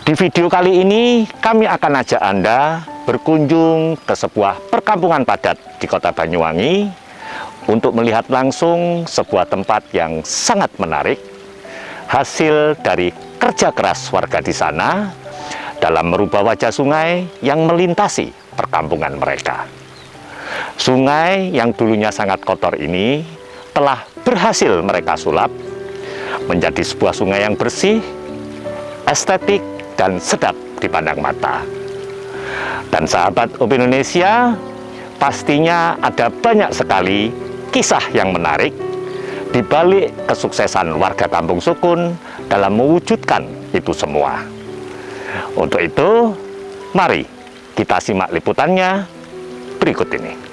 Di video kali ini kami akan ajak Anda berkunjung ke sebuah perkampungan padat di Kota Banyuwangi untuk melihat langsung sebuah tempat yang sangat menarik, hasil dari kerja keras warga di sana dalam merubah wajah sungai yang melintasi perkampungan mereka. Sungai yang dulunya sangat kotor ini telah berhasil mereka sulap menjadi sebuah sungai yang bersih, estetik, dan sedap dipandang mata. Dan sahabat Up Indonesia, pastinya ada banyak sekali kisah yang menarik di balik kesuksesan warga Kampung Sukun dalam mewujudkan itu semua. Untuk itu, mari kita simak liputannya berikut ini.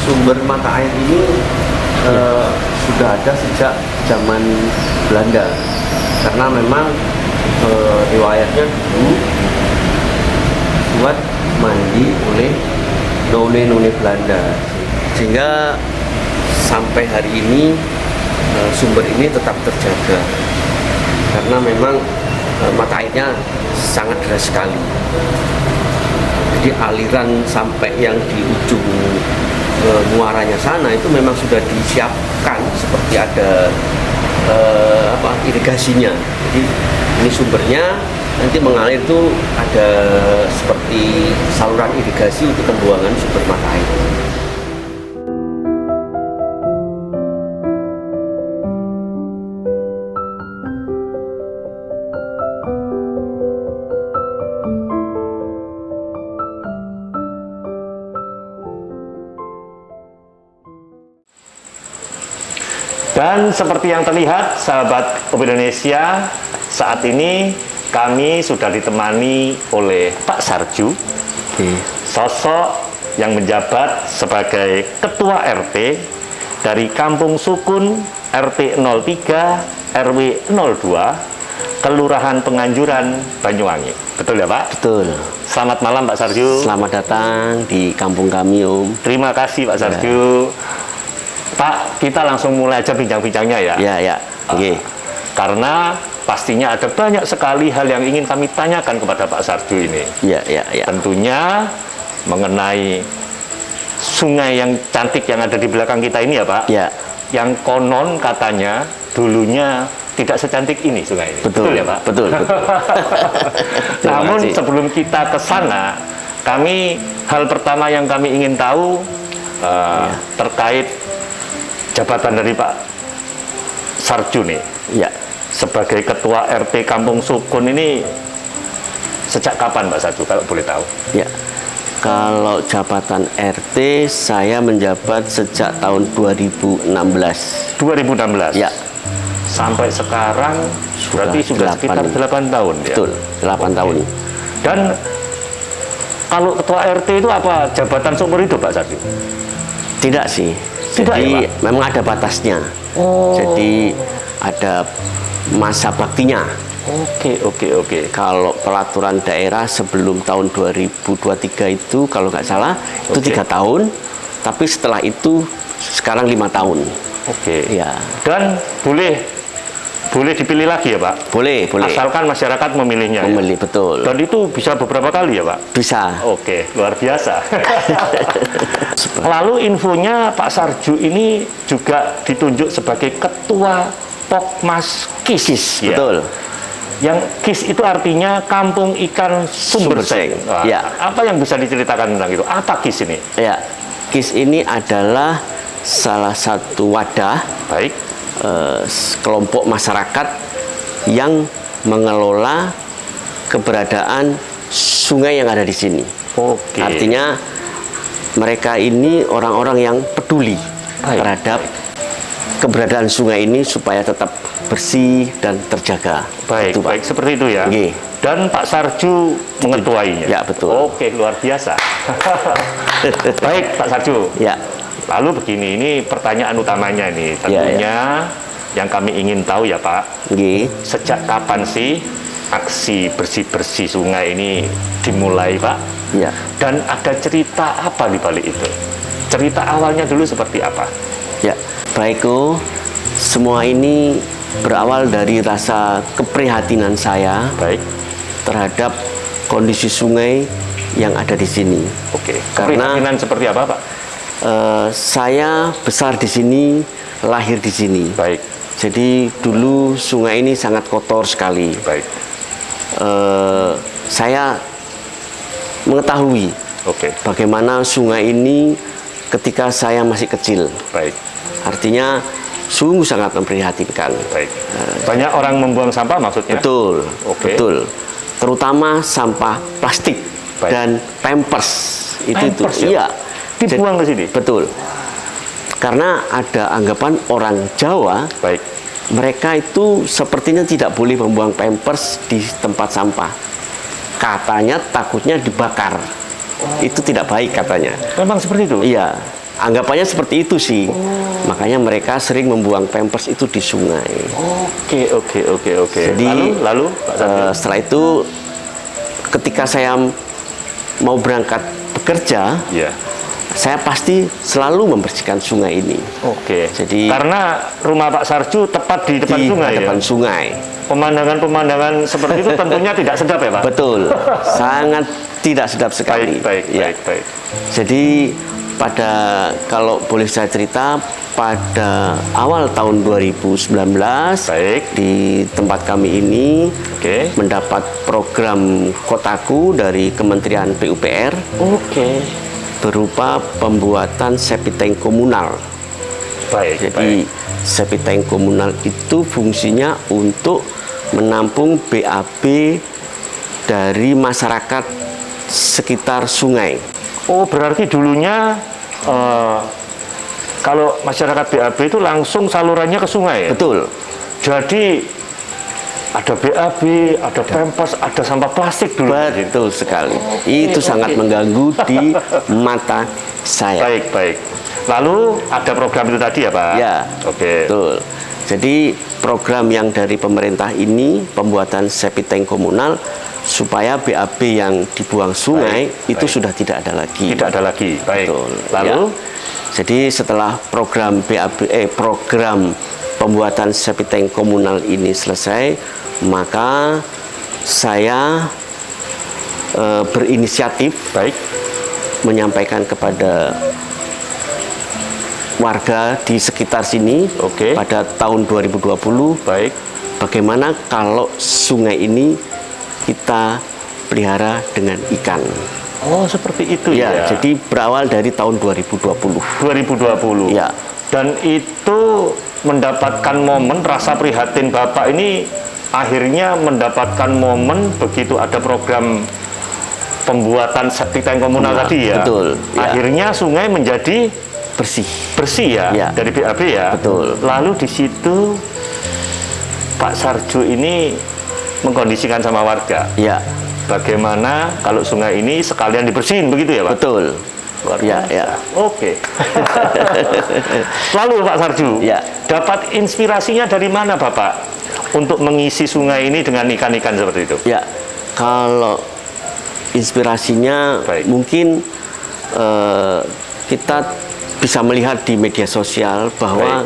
Sumber mata air ini sudah ada sejak zaman Belanda, karena memang riwayatnya dulu buat mandi oleh none-none Belanda, sehingga sampai hari ini sumber ini tetap terjaga karena memang mata airnya sangat deras sekali. Jadi aliran sampai yang di ujung muaranya sana itu memang sudah disiapkan seperti ada irigasinya. Jadi ini sumbernya nanti mengalir itu ada seperti saluran irigasi untuk pembuangan sumber mata air. Dan seperti yang terlihat, sahabat Up Indonesia, saat ini kami sudah ditemani oleh Pak Sarju, sosok yang menjabat sebagai Ketua RT dari Kampung Sukun RT 03 RW 02 Kelurahan Penganjuran, Banyuwangi. Betul ya Pak? Betul. Selamat malam Pak Sarju. Selamat datang di kampung kami, Om. Terima kasih Pak Sarju. Pak, kita langsung mulai aja bincang-bincangnya ya. Ya, ya. Oke. Karena pastinya ada banyak sekali hal yang ingin kami tanyakan kepada Pak Sarju ini. Ya, ya, ya. Tentunya mengenai sungai yang cantik yang ada di belakang kita ini ya Pak. Ya. Yang konon katanya dulunya tidak secantik ini sungai ini. Betul Ya Pak? Betul, betul. Terima Namun kasih. sebelum kita ke sana, hal pertama yang kami ingin tahu terkait jabatan dari Pak Sarju nih. Ya. Sebagai Ketua RT Kampung Sukun ini sejak kapan Pak Sarju kalau boleh tahu? Ya. Kalau jabatan RT saya menjabat sejak tahun 2016. 2016? Ya. Sampai sekarang berarti sudah sekitar 8 tahun ya? Betul, 8 tahun. Dan kalau Ketua RT itu apa jabatan seumur hidup Pak Sarju? Tidak sih. Tidak Jadi ya, Pak? memang ada batasnya. Oh. Jadi ada masa baktinya. Oke. Kalau peraturan daerah sebelum tahun 2023 itu kalau nggak salah itu Oke. 3 tahun, tapi setelah itu sekarang 5 tahun. Oke. Ya, Dan boleh dipilih lagi ya Pak? boleh. Asalkan masyarakat memilihnya. Memilih, Ya? betul. Dan itu bisa beberapa kali ya Pak? Bisa. Oke, luar biasa. Lalu infonya Pak Sarju ini juga ditunjuk sebagai Ketua Pokmas KIS. Ya? Betul. Yang KIS itu artinya Kampung Ikan Sumberseng. Wah, Ya. Apa yang bisa diceritakan tentang itu? Apa KIS ini? Ya, KIS ini adalah salah satu wadah Baik. kelompok masyarakat yang mengelola keberadaan sungai yang ada di sini. Oke. Artinya mereka ini orang-orang yang peduli Baik. terhadap keberadaan sungai ini supaya tetap bersih dan terjaga. Baik, Itu, Pak. baik seperti itu ya. Nggih. Dan Pak Sarju mengetuainya. Ya, betul. Oke, luar biasa. Baik, Pak Sarju. Ya, Lalu begini, ini pertanyaan utamanya nih. Ya, Tentunya yang kami ingin tahu ya Pak, nggih. sejak kapan sih aksi bersih-bersih sungai ini dimulai Pak? Ya. Dan ada cerita apa di balik itu? Cerita awalnya dulu seperti apa? Ya, baik, Ko. Semua ini berawal dari rasa keprihatinan saya Baik, terhadap kondisi sungai yang ada di sini. oke. Karena- Keprihatinan seperti apa Pak? Saya besar di sini, lahir di sini. Baik, Jadi dulu sungai ini sangat kotor sekali. baik, Saya mengetahui oke, bagaimana sungai ini ketika saya masih kecil. baik, Artinya sungguh sangat memprihatinkan. baik. Banyak orang membuang sampah maksudnya? Betul, Oke. betul. Terutama sampah plastik Baik. dan pampers. Pampers ya? Iya. Dibuang ke sini? Betul. Karena ada anggapan orang Jawa, Baik, mereka itu sepertinya tidak boleh membuang pampers di tempat sampah. Katanya takutnya dibakar. Itu tidak baik katanya. memang seperti itu? Iya, anggapannya seperti itu sih. Makanya mereka sering membuang pampers itu di sungai. Oke. Jadi, lalu Pak Sarju? setelah itu ketika saya mau berangkat bekerja, Iya. saya pasti selalu membersihkan sungai ini. Oke. Jadi- karena rumah Pak Sarju tepat di depan Di sungai depan ya. sungai. Pemandangan-pemandangan seperti itu tentunya tidak sedap ya Pak. Betul, sangat tidak sedap sekali. Baik. Ya. Jadi kalau boleh saya cerita, pada awal tahun 2019 Baik. di tempat kami ini Oke. mendapat program kotaku dari Kementerian PUPR Oke. berupa pembuatan septic tank komunal. Baik. Jadi septic tank komunal itu fungsinya untuk menampung BAB dari masyarakat sekitar sungai. Oh, berarti dulunya kalau masyarakat BAB itu langsung salurannya ke sungai ya? Betul. Jadi ada BAB, ada pampers, ada sampah plastik dulu. Betul sekali. Itu sangat mengganggu di mata saya. Baik. Lalu ada program itu tadi ya Pak? Ya. Oke. Betul. Jadi program yang dari pemerintah ini pembuatan septic tank komunal supaya BAB yang dibuang sungai itu sudah tidak ada lagi. Tidak ada lagi. Baik. Betul. Lalu Jadi setelah program program pembuatan septic tank komunal ini selesai, maka saya berinisiatif baik. menyampaikan kepada warga di sekitar sini Oke. pada tahun 2020, Baik. bagaimana kalau sungai ini kita pelihara dengan ikan. Oh, seperti itu Ya, ya. jadi berawal dari tahun 2020. 2020. Ya. Dan itu mendapatkan momen rasa prihatin Bapak ini akhirnya mendapatkan momen begitu ada program pembuatan septic tank komunal tadi ya. Betul, ya. Akhirnya sungai menjadi Bersih. bersih ya, Ya. dari BAB ya. Betul. Lalu di situ Pak Sarjo ini mengkondisikan sama warga. Ya, Bagaimana kalau sungai ini sekalian dibersihin begitu ya Pak? betul. Luar Ya, biasa. ya. Oke. Lalu Pak Sarju, Ya. dapat inspirasinya dari mana Bapak untuk mengisi sungai ini dengan ikan-ikan seperti itu? Ya, kalau inspirasinya Baik. mungkin kita bisa melihat di media sosial bahwa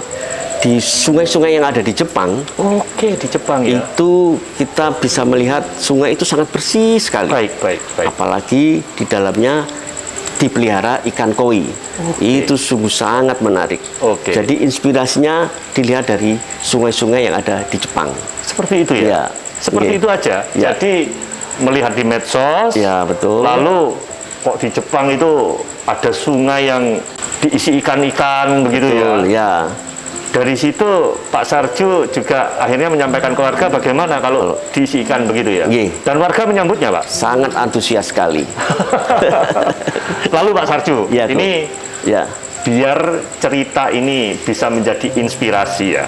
di sungai-sungai yang ada di Jepang Oke, di Jepang ya. itu kita bisa melihat sungai itu sangat bersih sekali. Baik, baik, baik. Apalagi di dalamnya dipelihara ikan koi. Itu sungguh sangat menarik. Oke. Jadi inspirasinya dilihat dari sungai-sungai yang ada di Jepang. Seperti itu ya? Ya. Seperti Oke. itu aja? Ya. Jadi melihat di medsos, Ya, betul. lalu kok di Jepang itu ada sungai yang diisi ikan-ikan begitu Betul, ya? ya. Dari situ Pak Sarjo juga akhirnya menyampaikan ke warga bagaimana kalau diisi ikan begitu ya? Iya. Dan warga menyambutnya Pak? Sangat antusias sekali. Lalu Pak Sarjo, Ya, ini Ya. biar cerita ini bisa menjadi inspirasi ya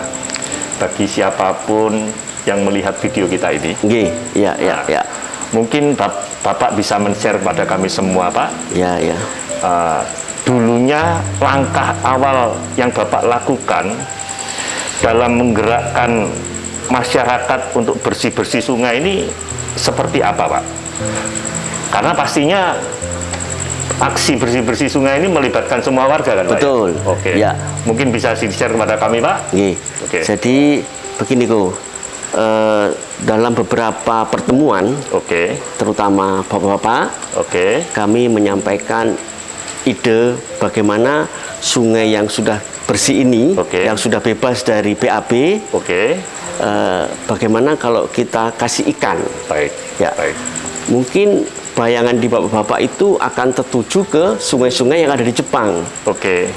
bagi siapapun yang melihat video kita ini. Nggih, ya, ya, Nah, ya. Mungkin Bapak bisa men-share pada kami semua Pak, Ya, ya. dulunya langkah awal yang Bapak lakukan dalam menggerakkan masyarakat untuk bersih-bersih sungai ini seperti apa Pak? Karena pastinya aksi bersih-bersih sungai ini melibatkan semua warga kan Pak? Betul. Oke. Ya. Mungkin bisa di-share kepada kami Pak? Nggih. Oke. Jadi begini kok. Dalam beberapa pertemuan, Oke. terutama bapak-bapak, Oke. kami menyampaikan ide bagaimana sungai yang sudah bersih ini, Oke. yang sudah bebas dari BAB, Oke. bagaimana kalau kita kasih ikan. Baik. Ya. Baik. Mungkin bayangan di bapak-bapak itu akan tertuju ke sungai-sungai yang ada di Jepang. Oke.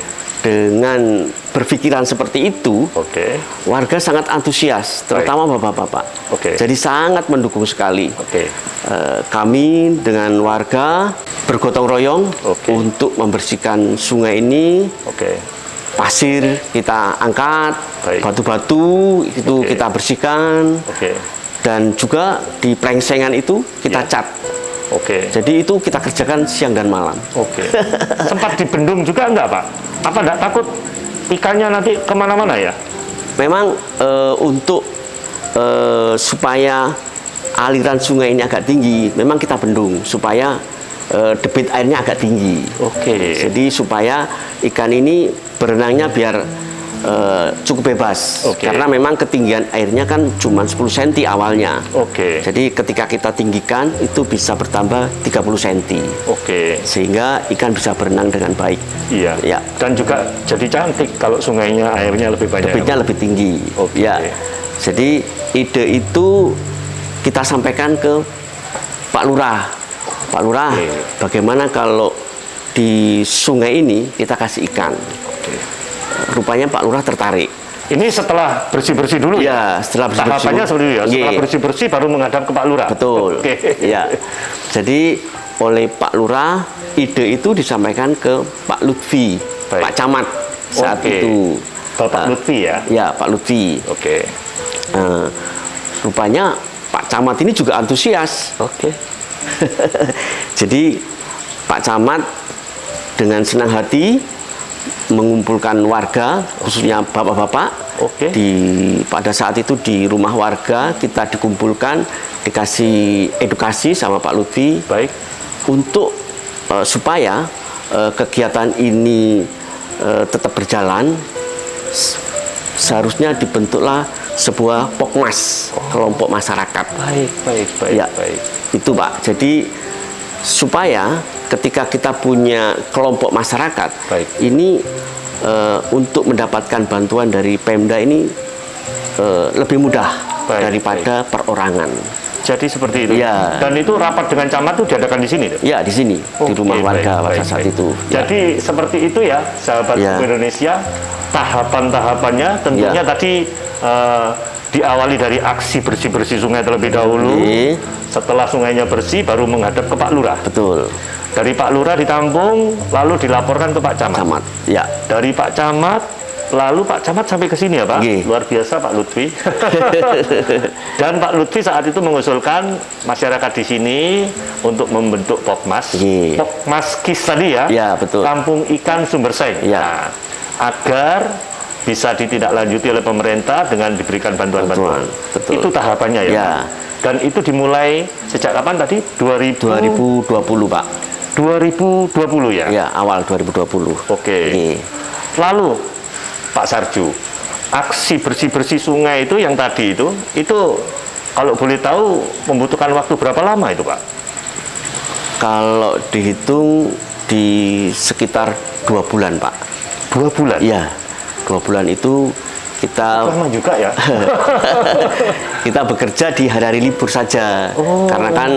Dengan berpikiran seperti itu, Oke. warga sangat antusias, terutama bapak-bapak. Oke. Jadi sangat mendukung sekali. Oke. Kami dengan warga bergotong royong Oke. untuk membersihkan sungai ini. Oke. Pasir kita angkat, Baik. batu-batu itu Oke. kita bersihkan, Oke. dan juga di plengsengan itu kita Ya. cat. Oke. Jadi itu kita kerjakan siang dan malam. Oke. Sempat dibendung juga enggak Pak? Apa enggak takut ikannya nanti kemana-mana ya? Memang untuk supaya aliran sungai ini agak tinggi, memang kita bendung supaya debit airnya agak tinggi. Oke. Jadi supaya ikan ini berenangnya biar cukup bebas. Oke. Karena memang ketinggian airnya kan cuma 10 cm awalnya. Oke. Jadi ketika kita tinggikan itu bisa bertambah 30 cm. Oke. Sehingga ikan bisa berenang dengan baik. Iya. Ya. Dan juga jadi cantik kalau sungainya airnya lebih banyak. Debitnya lebih tinggi. Oke. Ya. Jadi ide itu kita sampaikan ke Pak Lurah. Pak Lurah, Oke. bagaimana kalau di sungai ini kita kasih ikan? Oke. Rupanya Pak Lurah tertarik. Ini setelah bersih-bersih dulu Ya, setelah bersih-bersih Tahapannya dulu. seperti itu ya. Setelah Iya. bersih-bersih baru menghadap ke Pak Lurah. Betul. Oke. Ya. Jadi oleh Pak Lurah, ide itu disampaikan ke Pak Lutfi, Baik. Pak Camat saat Oke. itu. Bapak Lutfi ya. Ya, Pak Lutfi. Oke. Rupanya Pak Camat ini juga antusias. Oke. Jadi Pak Camat dengan senang hati mengumpulkan warga, khususnya bapak-bapak. Oke. Pada saat itu di rumah warga kita dikumpulkan, dikasih edukasi sama Pak Lutfi. Baik. Untuk supaya kegiatan ini tetap berjalan, seharusnya dibentuklah sebuah Pokmas, kelompok masyarakat. Baik, baik, baik, Ya, baik. itu Pak. Jadi supaya ketika kita punya kelompok masyarakat, Baik. ini untuk mendapatkan bantuan dari Pemda ini lebih mudah Baik, daripada perorangan. Jadi seperti itu. Ya. Dan itu rapat dengan camat itu diadakan di sini, tuh? Ya, di sini, di rumah Oke, warga baik, pada saat baik. itu. Jadi seperti itu ya, sahabat Ya. Indonesia, tahapan-tahapannya tentunya Ya. tadi diawali dari aksi bersih-bersih sungai terlebih dahulu. Oke. Setelah sungainya bersih, baru menghadap ke Pak Lurah. Betul, Dari Pak Lurah ditampung, lalu dilaporkan ke Pak Camat. camat. Ya, Dari Pak Camat, lalu Pak Camat sampai ke sini ya Pak. Nggih. Luar biasa Pak Lutfi. Dan Pak Lutfi saat itu mengusulkan masyarakat di sini untuk membentuk Pokmas. Nggih. Pokmas KIS tadi ya. Ya, betul. Kampung Ikan Sumberseng. Ya. Nah, agar bisa ditindaklanjuti oleh pemerintah dengan diberikan bantuan-bantuan. Betul. Itu tahapannya ya. Ya. Pak? Dan itu dimulai sejak kapan tadi? 2020 Pak. 2020 ya. Ya, awal 2020. Oke. Nggih. Lalu Pak Sarju, aksi bersih-bersih sungai itu yang tadi itu kalau boleh tahu membutuhkan waktu berapa lama itu Pak? Kalau dihitung di sekitar 2 bulan Pak. 2 bulan? Iya, 2 bulan itu kita Lama juga ya? kita bekerja di hari-hari libur saja. Karena kan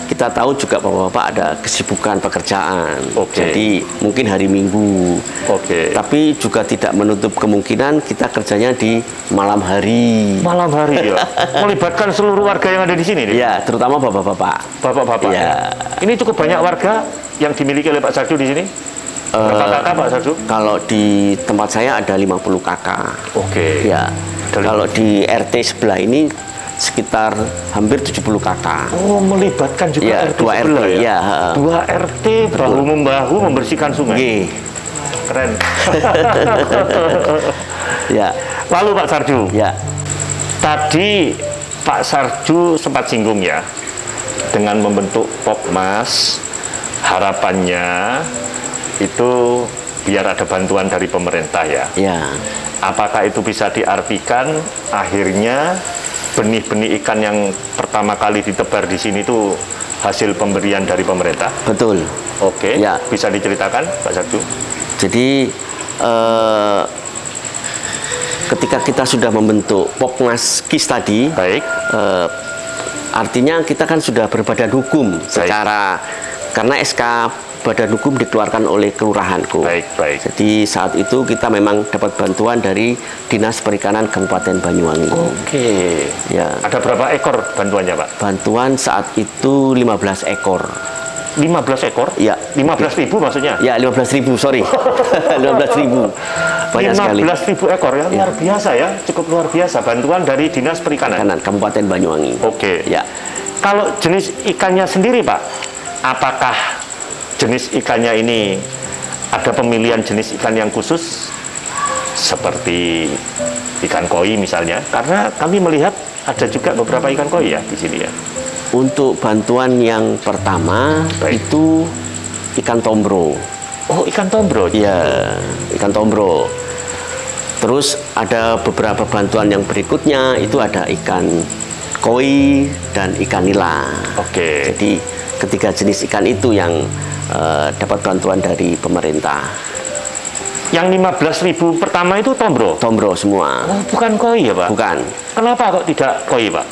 kita tahu juga bahwa Bapak ada kesibukan pekerjaan. Oke. Jadi mungkin hari Minggu. Oke. Tapi juga tidak menutup kemungkinan kita kerjanya di malam hari. Malam hari ya? Melibatkan seluruh warga yang ada di sini nih? Ya, terutama bapak-bapak. Bapak-bapak Ya. Ini cukup banyak warga yang dimiliki oleh Pak Sarju di sini? Berapa kakak Pak Sarju? Kalau di tempat saya ada 50 kakak. Oke. Ya. Dari- Kalau di RT sebelah ini sekitar hampir 70 kakak. Oh, melibatkan juga Ya, RT 2 RT, sebelah ya? ya, heeh. 2 RT bahu-membahu membersihkan sungai. Nggih. Keren. Ya. Lalu Pak Sarju, Ya. tadi Pak Sarju sempat singgung ya, dengan membentuk Pokmas, harapannya itu biar ada bantuan dari pemerintah ya. Ya. Apakah itu bisa diartikan akhirnya benih-benih ikan yang pertama kali ditebar di sini itu hasil pemberian dari pemerintah? Betul. Oke, Ya. bisa diceritakan Pak Sarju? Jadi ketika kita sudah membentuk Pokmas KIS tadi, Baik, artinya kita kan sudah berbadan hukum secara karena SK badan hukum dikeluarkan oleh kelurahanku. baik, baik. Jadi saat itu kita memang dapat bantuan dari Dinas Perikanan Kabupaten Banyuwangi. Oke. Ya. Ada berapa ekor bantuannya Pak? Bantuan saat itu 15 ekor. 15 ekor? Ya. 15.000 maksudnya? Ya, 15.000, sorry. 15.000. Banyak sekali. 15.000 ekor ya, luar biasa ya, cukup luar biasa bantuan dari Dinas Perikanan. Kanan Kabupaten Banyuwangi. Oke. Ya. Kalau jenis ikannya sendiri Pak, apakah jenis ikannya ini ada pemilihan jenis ikan yang khusus seperti ikan koi misalnya? Karena kami melihat ada juga beberapa ikan koi ya di sini ya. Untuk bantuan yang pertama Baik. itu ikan tombro. Oh, ikan tombro. Ya, ikan tombro. Terus ada beberapa bantuan yang berikutnya itu ada ikan koi dan ikan nila. Oke. Jadi ketiga jenis ikan itu yang dapat bantuan dari pemerintah. Yang 15.000 pertama itu tombro. Tombro semua. Oh, bukan koi ya Pak? Bukan. Kenapa kok tidak koi Pak?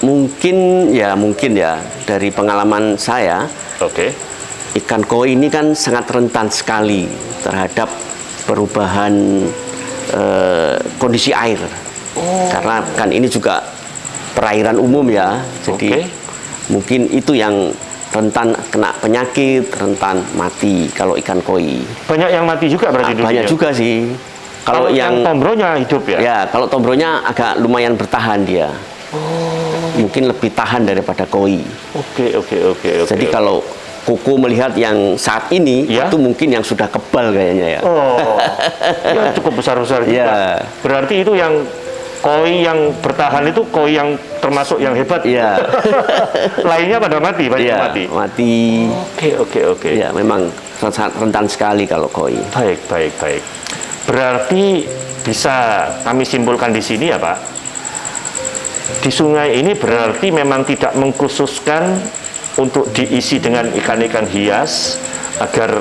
Mungkin ya dari pengalaman saya, Oke. ikan koi ini kan sangat rentan sekali terhadap perubahan kondisi air. Karena kan ini juga perairan umum ya, jadi Oke. mungkin itu yang rentan kena penyakit, rentan mati kalau ikan koi. Banyak yang mati juga berarti di Banyak dunia? juga sih. Kalau yang tombronya hidup ya? Ya, kalau tombronya agak lumayan bertahan dia. Mungkin lebih tahan daripada koi. Oke. Jadi kalau Koko melihat yang saat ini Ya. itu mungkin yang sudah kebal kayaknya ya. Oh, ya cukup besar-besar juga. Ya. Berarti itu yang koi yang bertahan itu koi yang termasuk yang hebat. Iya. Lainnya pada mati, banyak Iya, mati. mati. Oke. Ya, memang sangat rentan sekali kalau koi. Baik. Berarti bisa kami simpulkan di sini ya Pak, di sungai ini berarti memang tidak mengkhususkan untuk diisi dengan ikan-ikan hias agar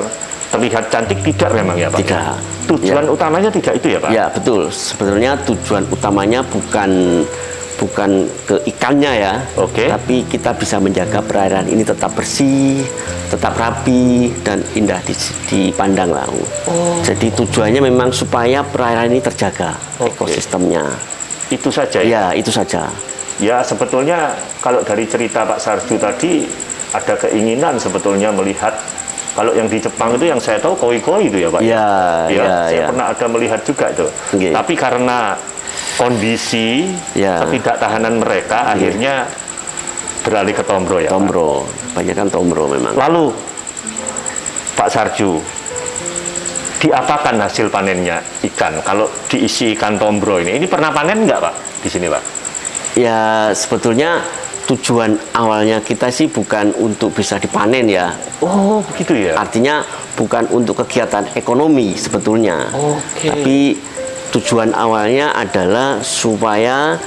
terlihat cantik, tidak memang ya Pak? Tidak. Tujuan Ya. utamanya tidak itu ya Pak? Ya, betul. Sebetulnya tujuan utamanya bukan ke ikannya ya. Oke. Tapi kita bisa menjaga perairan ini tetap bersih, tetap rapi dan indah dipandang lah. Jadi tujuannya memang supaya perairan ini terjaga Oke. ekosistemnya. Itu saja ya? Ya, itu saja. Ya sebetulnya kalau dari cerita Pak Sarju tadi ada keinginan sebetulnya melihat kalau yang di Jepang itu yang saya tahu koi-koi itu ya Pak? Ya, Saya ya. pernah ada melihat juga itu. Oke. Tapi karena kondisi Ya. ketidaktahanan mereka akhirnya beralih ke tombro ya Pak? Tombro, banyak kan tombro memang. Lalu Pak Sarju, diapakan hasil panennya ikan kalau diisi ikan tombro ini? Ini pernah panen nggak Pak di sini Pak? Ya, sebetulnya tujuan awalnya kita sih bukan untuk bisa dipanen ya. Oh begitu ya? Artinya bukan untuk kegiatan ekonomi sebetulnya. Oke. Tapi tujuan awalnya adalah supaya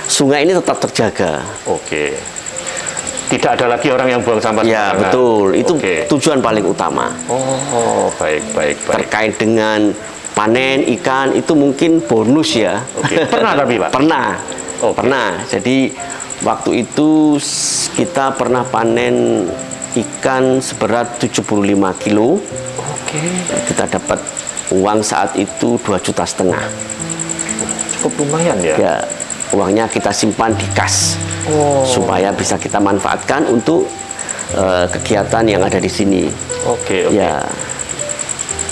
sungai ini tetap terjaga. Oke. Tidak ada lagi orang yang buang sampah Ya, sembarangan. betul. Itu Oke. tujuan paling utama. Oh, baik. Terkait dengan panen ikan itu mungkin bonus ya. Oke. Pernah tapi Pak? Pernah. Oke. Pernah. Jadi waktu itu kita pernah panen ikan seberat 75 kilo. Oke. Kita dapat uang saat itu 2,5 juta. Cukup lumayan ya? Ya, uangnya kita simpan di kas Oh. supaya bisa kita manfaatkan untuk kegiatan yang ada di sini. Oke. Ya,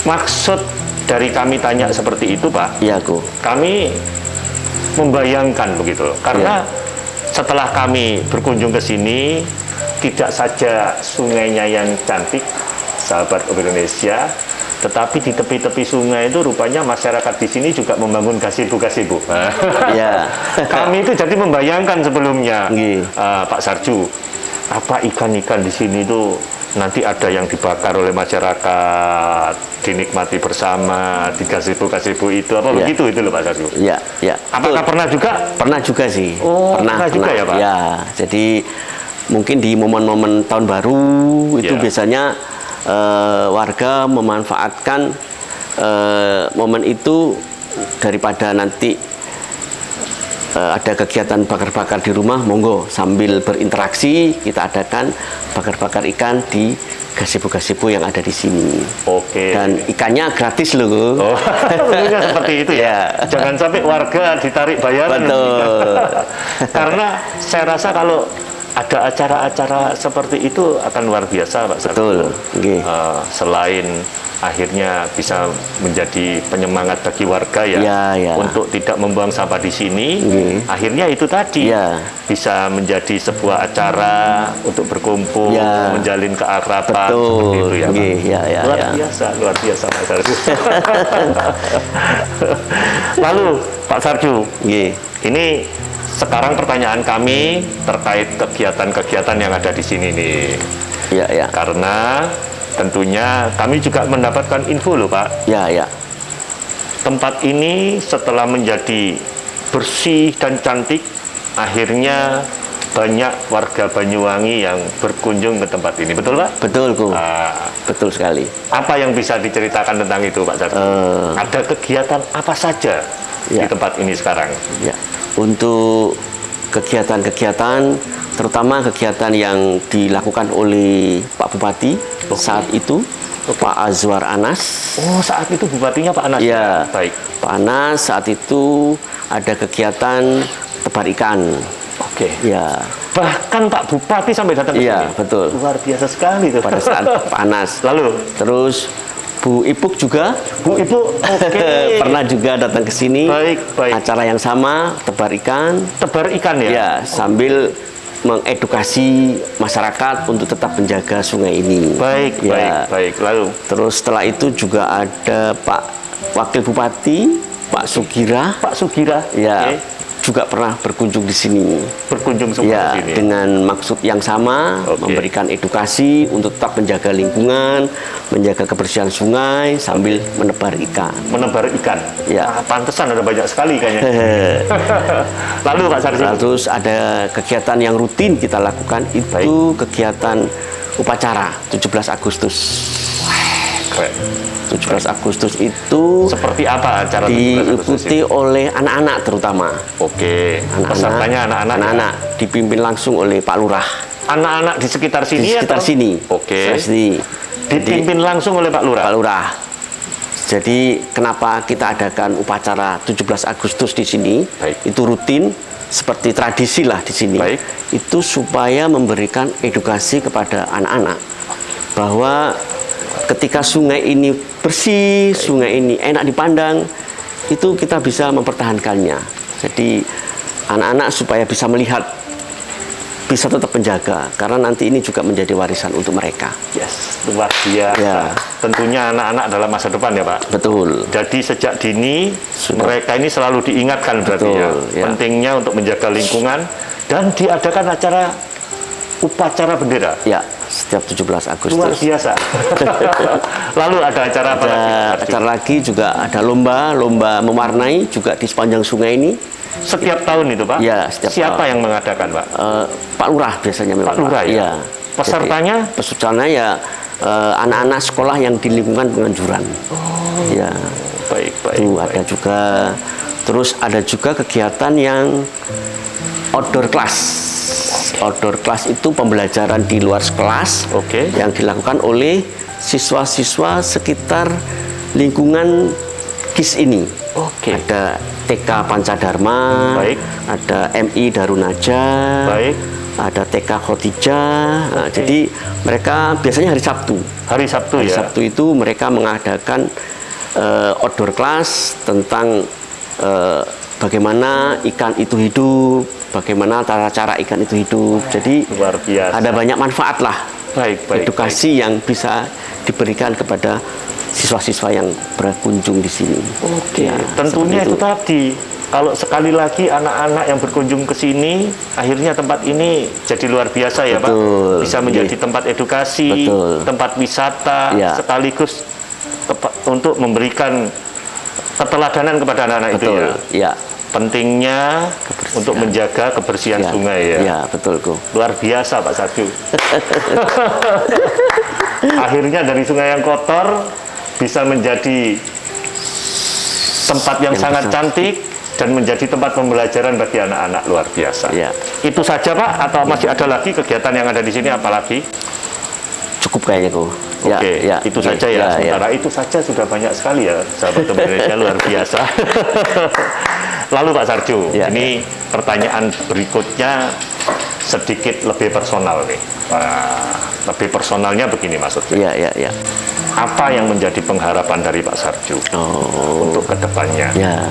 Maksud dari kami tanya seperti itu Pak, ya Go. kami membayangkan begitu. Karena setelah kami berkunjung ke sini, tidak saja sungainya yang cantik, sahabat Indonesia, tetapi di tepi-tepi sungai itu rupanya masyarakat di sini juga membangun gazebo-gazebo. Ya. Kami itu jadi membayangkan sebelumnya, Nggih. Pak Sarju, apa ikan-ikan di sini itu nanti ada yang dibakar oleh masyarakat, dinikmati bersama di gazebo-gazebo itu, apa Ya. begitu itu loh Pak Sarju? Ya, ya. Apakah Betul. pernah juga? Pernah juga sih. Oh, pernah juga ya, Pak? Ya, jadi mungkin di momen-momen tahun baru itu Ya. biasanya warga memanfaatkan momen itu daripada nanti ada kegiatan bakar-bakar di rumah, monggo sambil berinteraksi kita adakan bakar-bakar ikan di gazebo-gazebo yang ada di sini. Oke. Dan ikannya gratis loh. Go. Oh, tentunya seperti itu ya. Ya. Jangan sampai warga ditarik bayaran. Betul. Karena saya rasa kalau ada acara-acara seperti itu akan luar biasa, Pak Sarjo. Betul. Nggih. Selain akhirnya bisa menjadi penyemangat bagi warga ya, Ya. untuk tidak membuang sampah di sini. Nggih. Akhirnya itu tadi Ya. bisa menjadi sebuah acara untuk berkumpul, Ya. menjalin keakraban Betul. seperti itu ya, Pak. Nggih, ya. Luar biasa Pak Sarju. Lalu Pak Sarju, Nggih. ini sekarang pertanyaan kami terkait kegiatan-kegiatan yang ada di sini nih. Ya. Karena tentunya kami juga mendapatkan info loh Pak. Ya. Tempat ini setelah menjadi bersih dan cantik, akhirnya banyak warga Banyuwangi yang berkunjung ke tempat ini. Betul Pak? Betul, Go. Ah, Betul sekali. apa yang bisa diceritakan tentang itu Pak Sarjo? Ada kegiatan apa saja di Ya. tempat ini sekarang? Ya. Untuk kegiatan-kegiatan, terutama kegiatan yang dilakukan oleh Pak Bupati saat itu, Pak Azwar Anas. Oh, saat itu bupatinya Pak Anas. Ya. Baik. Pak Anas saat itu ada kegiatan tebar ikan. Oke. Ya, Bahkan Pak Bupati sampai datang ke Iya, sini. betul. Luar biasa sekali tuh. pada saat Pak Anas. Lalu, Terus Bu Ipuk juga Bu Ibu, oke. pernah juga datang ke sini. Baik. Acara yang sama, tebar ikan. Tebar ikan ya? Ya, sambil mengedukasi masyarakat untuk tetap menjaga sungai ini. Baik, Ya. baik. Lalu Terus setelah itu juga ada Pak Wakil Bupati, Pak Sugira, Pak Sugira, ya, oke, juga pernah berkunjung di sini. berkunjung semua Ya, di sini. dengan maksud yang sama, Oke. memberikan edukasi untuk tetap menjaga lingkungan, menjaga kebersihan sungai sambil menebar ikan. Menebar ikan. Ya. Ah, pantesan ada banyak sekali kayaknya. Lalu Pak Sarju. Lalu terus ada kegiatan yang rutin kita lakukan itu kegiatan upacara 17 Agustus. Keren. 17 Agustus itu Seperti apa acara 17 Agustus diikuti ini? oleh anak-anak terutama. Oke. Pesertanya anak-anak. ya? Anak-anak dipimpin langsung oleh Pak Lurah Anak-anak di sekitar di sini sekitar atau? sini. Oke. Jadi, Dipimpin langsung oleh Pak Lurah. Pak Lurah. Jadi kenapa kita adakan upacara 17 Agustus di sini? Baik. Itu rutin seperti tradisi lah di sini. Baik. Itu supaya memberikan edukasi kepada anak-anak bahwa ketika sungai ini bersih, sungai ini enak dipandang, itu kita bisa mempertahankannya. Jadi anak-anak supaya bisa melihat, bisa tetap menjaga, karena nanti ini juga menjadi warisan untuk mereka. Yes, luar biasa. Ya. Tentunya anak-anak adalah masa depan ya Pak. Betul. Jadi sejak dini Sudah. mereka ini selalu diingatkan berarti Betul, ya, ya. pentingnya untuk menjaga lingkungan dan diadakan acara upacara bendera. Ya, setiap 17 Luar Agustus. biasa. Lalu ada acara apa Ada lagi? Pak acara lagi juga ada lomba mewarnai juga di sepanjang sungai ini. Setiap tahun itu Pak? Ya, setiap Siapa tahun. yang mengadakan Pak? Pak Lurah biasanya memang. Pak Lurah ya? Iya. Pesertanya? Jadi, pesertanya ya anak-anak sekolah yang di lingkungan penganjuran. Ya, Baik, baik. itu baik. ada juga. Terus ada juga kegiatan yang outdoor class. Outdoor class itu pembelajaran di luar kelas Oke. yang dilakukan oleh siswa-siswa sekitar lingkungan KIS ini. Oke. Ada TK Pancadharma, Baik. ada MI Darunaja, Baik. ada TK Khotijah. Nah, jadi mereka biasanya hari Sabtu. Hari Sabtu Hari ya? Sabtu itu mereka mengadakan outdoor class tentang bagaimana ikan itu hidup, bagaimana cara-cara ikan itu hidup. Jadi Luar biasa. ada banyak manfaat lah, Baik, baik. edukasi yang bisa diberikan kepada siswa-siswa yang berkunjung di sini. Oke, Ya, tentunya seperti itu tadi. Kalau sekali lagi anak-anak yang berkunjung ke sini, akhirnya tempat ini jadi luar biasa ya Betul. Pak. Bisa menjadi Iya. tempat edukasi, Betul. tempat wisata, Iya. sekaligus untuk memberikan keteladanan kepada anak-anak itu Betul, ya. ya. Pentingnya untuk menjaga kebersihan Ya, sungai ya. ya, betul, Ko. Luar biasa Pak Sarju. Akhirnya dari sungai yang kotor bisa menjadi tempat yang sangat cantik dan menjadi tempat pembelajaran bagi anak-anak. Luar biasa. Ya. Itu saja Pak atau masih ada lagi kegiatan yang ada di sini apalagi? Cukup kayaknya, Ko. Oke, itu saja ya. Sementara itu saja sudah banyak sekali ya, sahabat Indonesia, luar biasa. Lalu Pak Sarju, Ya, ini pertanyaan berikutnya sedikit lebih personal nih. Wah, lebih personalnya begini maksudnya. Ya, ya, ya. Apa yang menjadi pengharapan dari Pak Sarju Oh, untuk kedepannya? ya.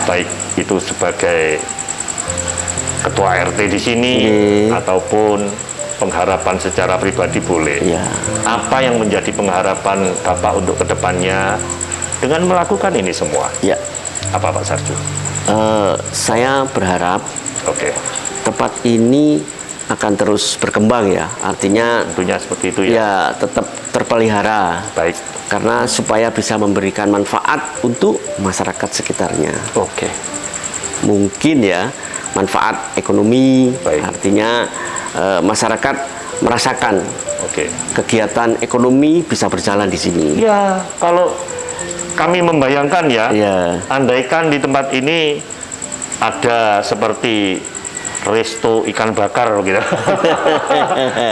Baik itu sebagai ketua RT di sini Oke. ataupun pengharapan secara pribadi boleh. Ya. Apa yang menjadi pengharapan Bapak untuk kedepannya dengan melakukan ini semua? Ya. Apa Pak Sarju? Saya berharap Oke, tempat ini akan terus berkembang ya. Artinya tentunya seperti itu ya. ya tetap terpelihara Baik. karena supaya bisa memberikan manfaat untuk masyarakat sekitarnya. Oke. Mungkin ya manfaat ekonomi, Baik. artinya masyarakat merasakan Oke. kegiatan ekonomi bisa berjalan di sini. Ya, kalau kami membayangkan ya, Ya. andaikan di tempat ini ada seperti resto ikan bakar gitu.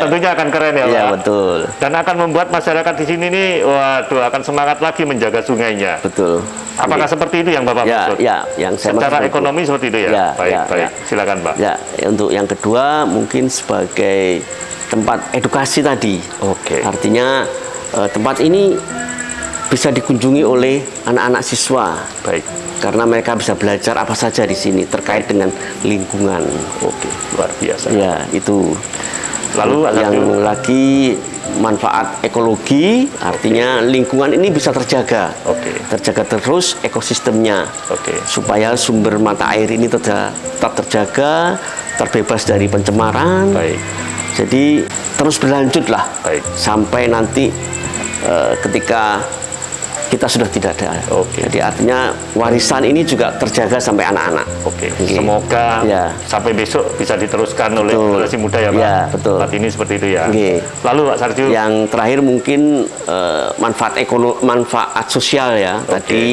Tentunya akan keren ya, Pak. Iya, betul. Dan akan membuat masyarakat di sini nih, waduh, akan semangat lagi menjaga sungainya. Betul. Apakah seperti itu yang Bapak Ya, maksud? ya, yang saya Secara maksud itu. ekonomi seperti itu ya? Ya, Baik, ya, baik. ya. Silakan, Pak. Ya, untuk yang kedua mungkin sebagai tempat edukasi tadi. Oke. Artinya tempat ini bisa dikunjungi oleh anak-anak siswa. Baik. Karena mereka bisa belajar apa saja di sini terkait dengan lingkungan. Oke, luar biasa. Ya, itu. Lalu yang lagi manfaat ekologi, artinya lingkungan ini bisa terjaga. Oke. Terjaga terus ekosistemnya. Oke. Supaya sumber mata air ini tetap terjaga, terbebas dari pencemaran. Baik. Jadi terus berlanjutlah. Baik. Sampai nanti ketika kita sudah tidak ada. Oke. Jadi artinya warisan ini juga terjaga sampai anak-anak. Oke. Oke. Semoga Ya. sampai besok bisa diteruskan oleh Betul. generasi muda ya Pak. Ya, betul. Tempat ini seperti itu ya. Oke. Lalu Pak Sarju. Yang terakhir mungkin manfaat sosial ya. Oke. Tadi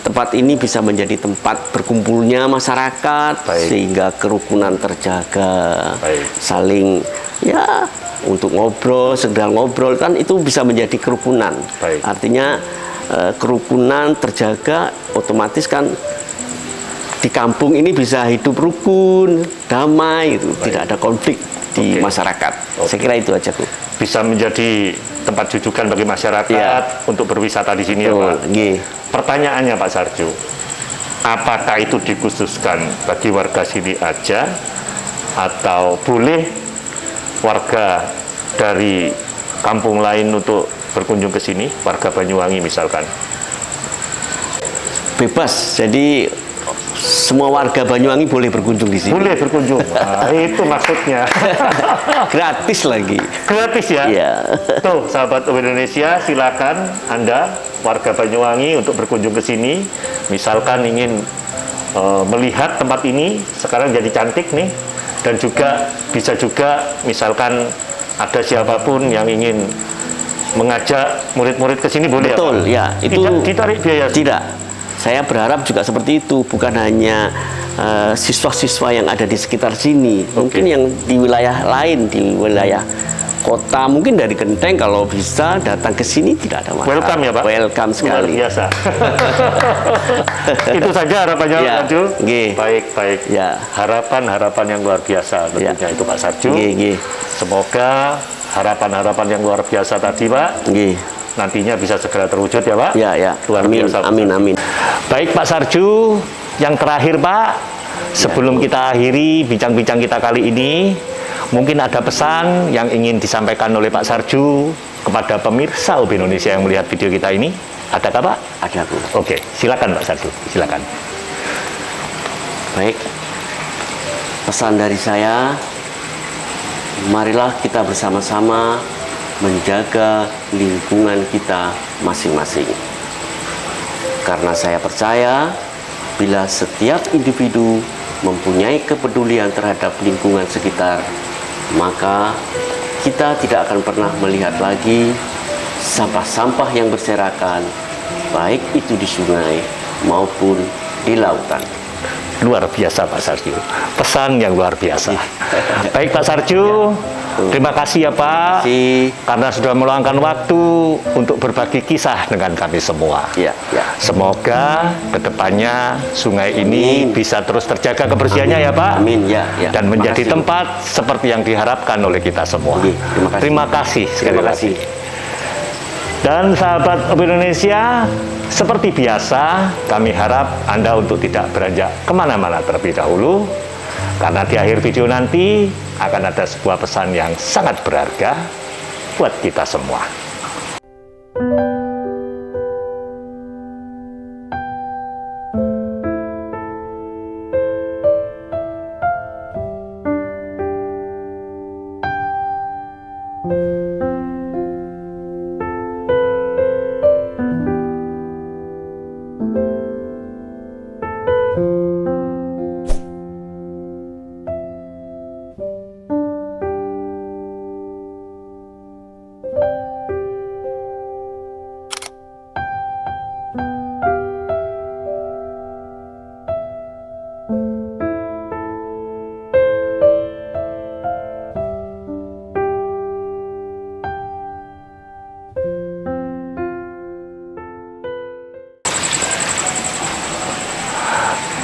tempat ini bisa menjadi tempat berkumpulnya masyarakat. Baik. Sehingga kerukunan terjaga. Baik. Saling ya untuk ngobrol, sekedar ngobrol kan itu bisa menjadi kerukunan. Baik. Artinya kerukunan terjaga, otomatis kan di kampung ini bisa hidup rukun, damai, gitu. Tidak ada konflik di Oke. masyarakat. Oke. Saya kira itu aja, Bu. Bisa menjadi tempat jujukan bagi masyarakat Ya. untuk berwisata di sini ya Betul. Pak. Nggih. Pertanyaannya Pak Sarju, apakah itu dikhususkan bagi warga sini aja atau boleh warga dari kampung lain untuk berkunjung ke sini, warga Banyuwangi misalkan? Bebas. Jadi semua warga Banyuwangi boleh berkunjung di sini. Boleh berkunjung. Nah, itu maksudnya. Gratis lagi. Gratis ya? Iya. Tuh, sahabat Indonesia, silakan Anda warga Banyuwangi untuk berkunjung ke sini. Misalkan ingin melihat tempat ini sekarang jadi cantik nih, dan juga bisa juga misalkan ada siapapun yang ingin mengajak murid-murid ke sini boleh Betul, ya, Pak? ya. Itu Tidak ditarik biaya. Tidak. Saya berharap juga seperti itu, bukan hanya siswa-siswa yang ada di sekitar sini, mungkin yang di wilayah lain, di wilayah kota, mungkin dari Genteng kalau bisa datang ke sini tidak ada masalah. Welcome ya Pak. Welcome sekali. Luar biasa. Itu saja harapannya Ya, Pak Sarju. nggih. Baik. Ya. Harapan yang luar biasa tentunya Ya. itu Pak Sarju. Nggih, nggih. Semoga harapan yang luar biasa tadi Pak Nggih. nantinya bisa segera terwujud ya Pak. Ya. Luar Amin, biasa. amin. Baik Pak Sarju, yang terakhir Pak, sebelum kita akhiri bincang-bincang kita kali ini, mungkin ada pesan yang ingin disampaikan oleh Pak Sarju kepada pemirsa UB Indonesia yang melihat video kita ini. Adakah Pak? Ada, Bu. Oke, silakan Pak Sarju, silakan. Baik. Pesan dari saya, marilah kita bersama-sama menjaga lingkungan kita masing-masing. Karena saya percaya, bila setiap individu mempunyai kepedulian terhadap lingkungan sekitar, maka kita tidak akan pernah melihat lagi sampah-sampah yang berserakan, baik itu di sungai maupun di lautan. Luar biasa Pak Sarju, pesan yang luar biasa. Baik Pak Sarju, terima kasih ya Pak, karena sudah meluangkan waktu untuk berbagi kisah dengan kami semua. Ya. Semoga kedepannya sungai ini bisa terus terjaga kebersihannya ya Pak. Amin, ya. Dan menjadi Makasih. tempat seperti yang diharapkan oleh kita semua. Terima kasih sekali lagi. Dan sahabat Indonesia, seperti biasa, kami harap Anda untuk tidak beranjak kemana-mana terlebih dahulu, karena di akhir video nanti akan ada sebuah pesan yang sangat berharga buat kita semua.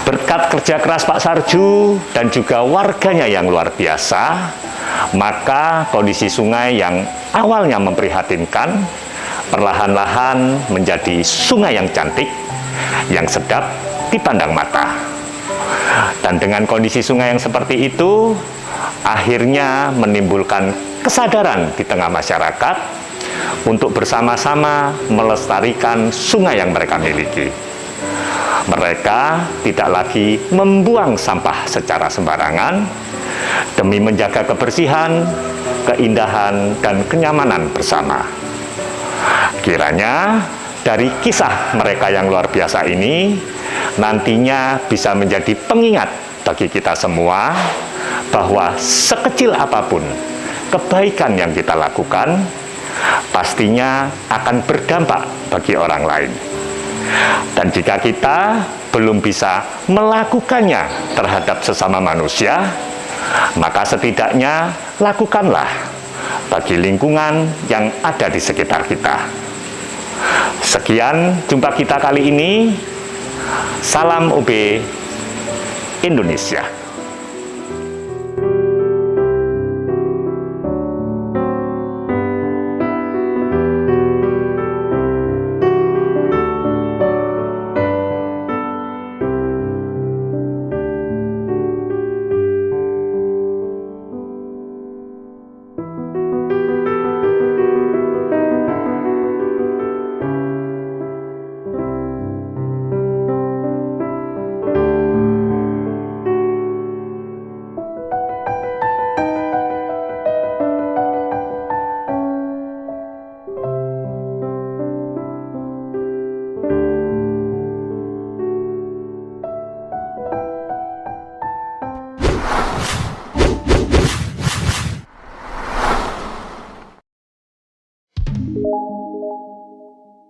Berkat kerja keras Pak Sarju dan juga warganya yang luar biasa, maka kondisi sungai yang awalnya memprihatinkan perlahan-lahan menjadi sungai yang cantik, yang sedap dipandang mata. Dan dengan kondisi sungai yang seperti itu, akhirnya menimbulkan kesadaran di tengah masyarakat untuk bersama-sama melestarikan sungai yang mereka miliki. Mereka tidak lagi membuang sampah secara sembarangan demi menjaga kebersihan, keindahan, dan kenyamanan bersama. Kiranya dari kisah mereka yang luar biasa ini nantinya bisa menjadi pengingat bagi kita semua bahwa sekecil apapun kebaikan yang kita lakukan pastinya akan berdampak bagi orang lain. Dan jika kita belum bisa melakukannya terhadap sesama manusia, maka setidaknya lakukanlah bagi lingkungan yang ada di sekitar kita. Sekian jumpa kita kali ini. Salam UB Indonesia.